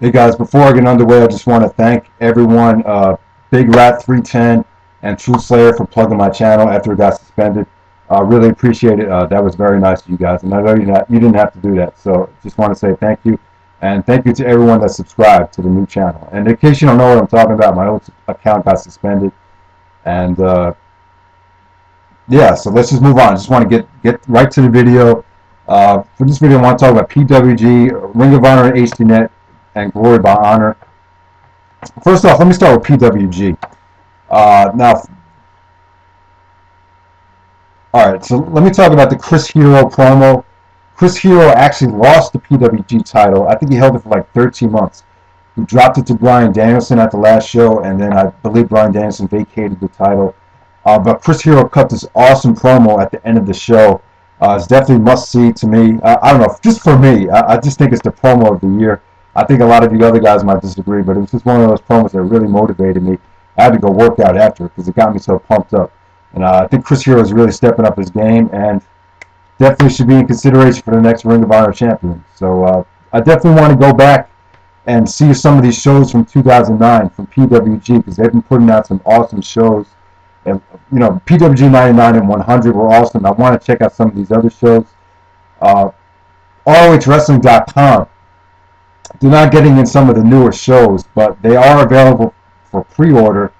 Hey guys, before I get underway, I just want to thank everyone, Big Rat 310 and True Slayer for plugging my channel after it got suspended. Really appreciate it. That was very nice of you guys, and I know you didn't have to do that. So just want to say thank you, and thank you to everyone that subscribed to the new channel. And in case you don't know what I'm talking about, my old account got suspended, and yeah. So let's just move on. I just want to get right to the video. For this video, I want to talk about PWG, Ring of Honor, and HDNet, and Glory by Honor. First off, let me start with PWG. Now, all right, so let me talk about the Chris Hero promo. Chris Hero actually lost the PWG title. I think he held it for like 13 months. He dropped it to Bryan Danielson at the last show, and then I believe Bryan Danielson vacated the title. But Chris Hero cut this awesome promo at the end of the show. It's definitely must-see to me. I don't know, just for me, I just think it's the promo of the year. I think a lot of you other guys might disagree, but it was just one of those promos that really motivated me. I had to go work out after because it got me so pumped up. And I think Chris Hero is really stepping up his game and definitely should be in consideration for the next Ring of Honor champion. So I definitely want to go back and see some of these shows from 2009 from PWG because they've been putting out some awesome shows. And, you know, PWG 99 and 100 were awesome. I want to check out some of these other shows. ROHWrestling.com. They're not getting in some of the newer shows, but they are available for pre-order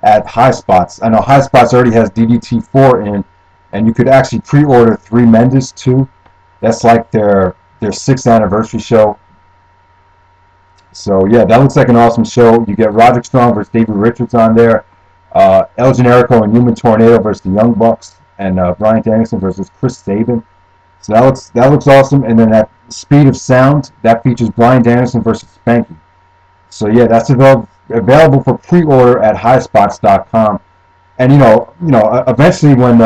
at High Spots. I know High Spots already has DDT4 in, and you could actually pre-order Three Mendes too. That's like their 6th anniversary show. So yeah, that looks like an awesome show. You get Roderick Strong versus Davey Richards on there, El Generico and Human Tornado versus the Young Bucks, and Bryan Danielson versus Chris Sabin. So that looks awesome. And then at Speed of Sound, that features Bryan Danielson versus Spanky. So yeah, that's available for pre-order at highspots.com. And you know, eventually when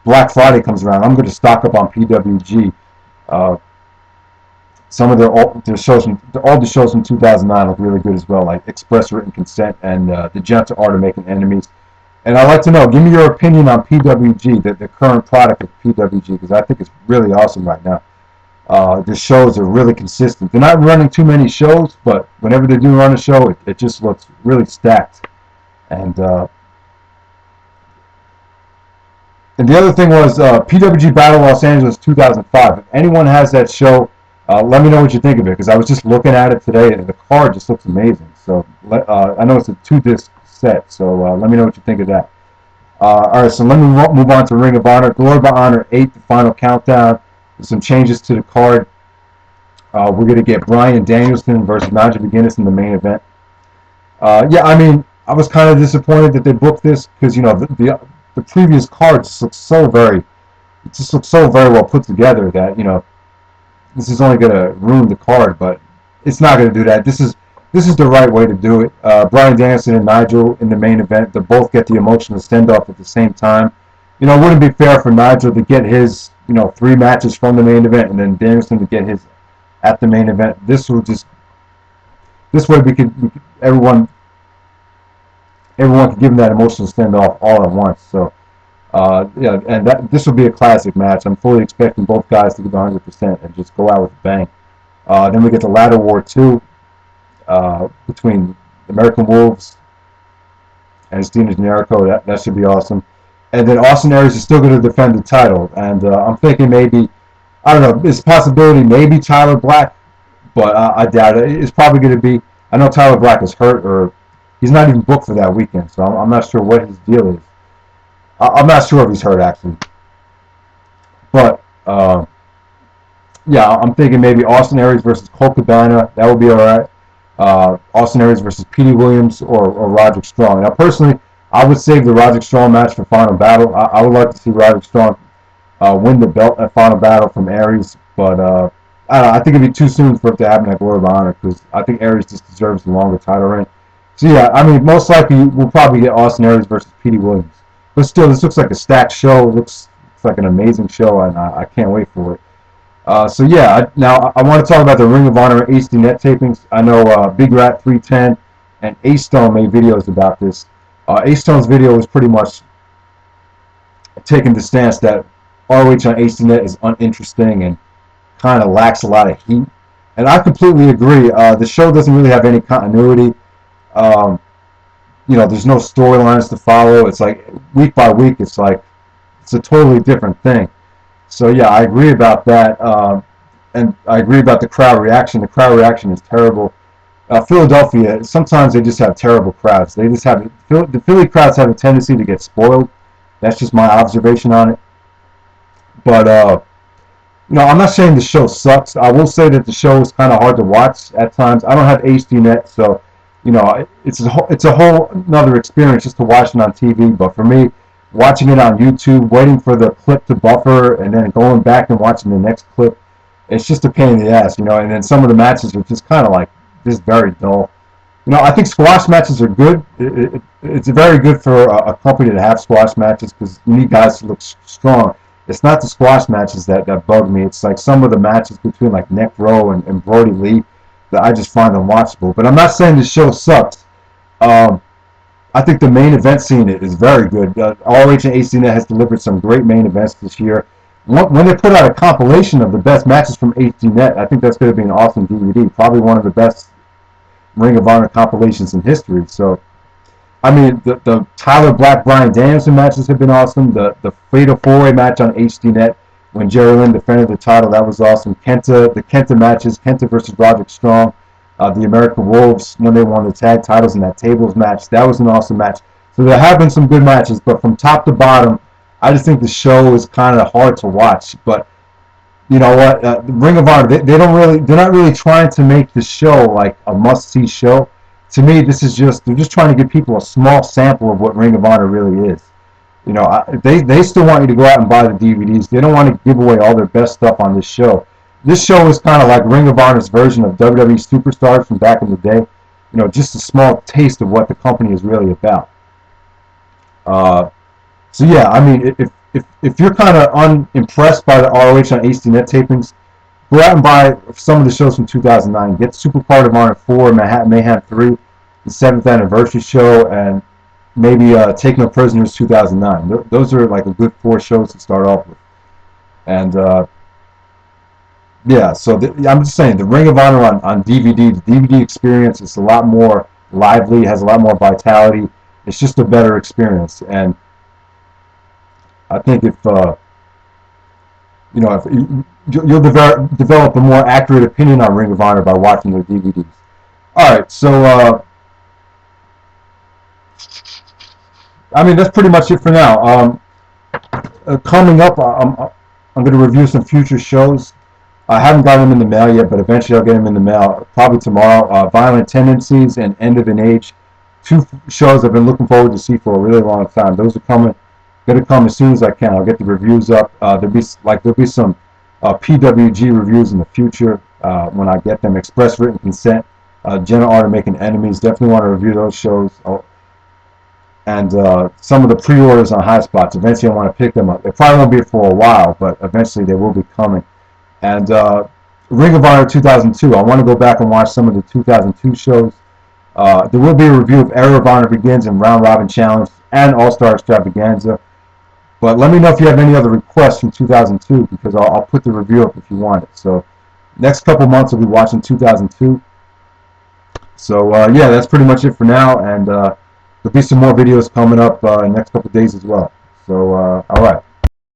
Black Friday comes around, I'm going to stock up on PWG. Some of their shows, all the shows from 2009 look really good as well, like Express Written Consent and The Gentle Art of Making Enemies. And I'd like to know, give me your opinion on PWG, the current product of PWG, because I think it's really awesome right now. The shows are really consistent. They're not running too many shows, but whenever they do run a show, it just looks really stacked. And the other thing was PWG Battle Los Angeles 2005. If anyone has that show, let me know what you think of it, because I was just looking at it today, and the card just looks amazing. So I know it's a 2-disc set, so let me know what you think of that. All right, so let me move on to Ring of Honor. Glory by Honor 8, the final countdown. With some changes to the card. We're going to get Bryan Danielson versus Nigel McGuinness in the main event. Yeah, I mean, I was kind of disappointed that they booked this because, you know, the previous card just looks so very well put together that, you know, this is only going to ruin the card, but it's not going to do that. This is the right way to do it. Bryan Danielson and Nigel in the main event. They both get the emotional standoff at the same time. You know, it wouldn't be fair for Nigel to get his, you know, 3 matches from the main event and then Danielson to get his at the main event. This way we could everyone could give him that emotional standoff all at once. So yeah, and this will be a classic match. I'm fully expecting both guys to give 100% and just go out with a bang. Then we get the Ladder War 2 between American Wolves and Steven Generico. That should be awesome. And then Austin Aries is still going to defend the title. And I'm thinking maybe, I don't know, it's a possibility maybe Tyler Black, but I doubt it. It's probably going to be, I know Tyler Black is hurt, or he's not even booked for that weekend, so I'm not sure what his deal is. I'm not sure if he's hurt, actually. But, yeah, I'm thinking maybe Austin Aries versus Colt Cabana. That would be all right. Austin Aries versus Petey Williams or Roderick Strong. Now, personally, I would save the Roderick Strong match for Final Battle. I would like to see Roderick Strong win the belt at Final Battle from Aries, but I don't know, I think it'd be too soon for it to happen at Glory of Honor because I think Aries just deserves the longer title reign. So yeah, I mean, most likely we'll probably get Austin Aries versus Petey Williams. But still, this looks like a stacked show. It looks like an amazing show, and I can't wait for it. So yeah, now I want to talk about the Ring of Honor HDNet tapings. I know Big Rat 310 and A-Stone made videos about this. A-Stone's video was pretty much taking the stance that ROH on HDNet is uninteresting and kind of lacks a lot of heat. And I completely agree. The show doesn't really have any continuity. Um, there's no storylines to follow. It's like week by week. It's a totally different thing. So yeah, I agree about that. And I agree about the crowd reaction. The crowd reaction is terrible. Philadelphia, sometimes they just have terrible crowds. The Philly crowds have a tendency to get spoiled. That's just my observation on it. But I'm not saying the show sucks. I will say that the show is kind of hard to watch at times. I don't have HDNet, so it's a whole another experience just to watch it on TV. But for me, watching it on YouTube, waiting for the clip to buffer, and then going back and watching the next clip, it's just a pain in the ass, And then some of the matches are just kind of like just very dull. I think squash matches are good. It's very good for a company to have squash matches because you need guys to look strong. It's not the squash matches that bug me. It's like some of the matches between like Nick Rowe and Brody Lee that I just find unwatchable. But I'm not saying the show sucks. I think the main event scene is very good. ROH and HDNet has delivered some great main events this year. When they put out a compilation of the best matches from HDNet, I think that's going to be an awesome DVD. Probably one of the best Ring of Honor compilations in history. So, I mean, the Tyler Black Bryan Danielson matches have been awesome. The Fatal 4-Way match on HDNet when Jerry Lynn defended the title, that was awesome. The Kenta matches, Kenta versus Roderick Strong, the American Wolves when they won the tag titles in that tables match, that was an awesome match. So there have been some good matches, but from top to bottom, I just think the show is kind of hard to watch. But you know what? Ring of Honor, they're not really trying to make the show like a must-see show. To me, they're just trying to give people a small sample of what Ring of Honor really is. They still want you to go out and buy the DVDs. They don't want to give away all their best stuff on this show. This show is kind of like Ring of Honor's version of WWE Superstars from back in the day. Just a small taste of what the company is really about. So yeah, I mean, if you're kind of unimpressed by the ROH on HDNet tapings, go out and buy some of the shows from 2009. Get Supercard of Honor 4, Manhattan Mayhem 3, the 7th anniversary show, and maybe Take No Prisoners 2009. Those are like a good 4 shows to start off with. And yeah, so I'm just saying, the Ring of Honor on DVD, the DVD experience is a lot more lively, has a lot more vitality. It's just a better experience. And I think if you'll develop a more accurate opinion on Ring of Honor by watching the DVDs. All right, so I mean that's pretty much it for now. Coming up, I'm going to review some future shows. I haven't gotten them in the mail yet, but eventually I'll get them in the mail, probably tomorrow. Violent Tendencies and End of an Age, 2 shows I've been looking forward to see for a really long time. Those are going to come as soon as I can. I'll get the reviews up. There'll be some PWG reviews in the future when I get them. Express Written Consent, General Art of Making Enemies. Definitely want to review those shows. And some of the pre-orders on High Spots. Eventually I want to pick them up. They probably won't be for a while, but eventually they will be coming. And Ring of Honor 2002. I want to go back and watch some of the 2002 shows. There will be a review of Era of Honor Begins and Round Robin Challenge and All-Star Extravaganza. But let me know if you have any other requests from 2002 because I'll put the review up if you want it. So next couple months we'll be watching 2002. So yeah, that's pretty much it for now. And there'll be some more videos coming up in the next couple days as well. So all right.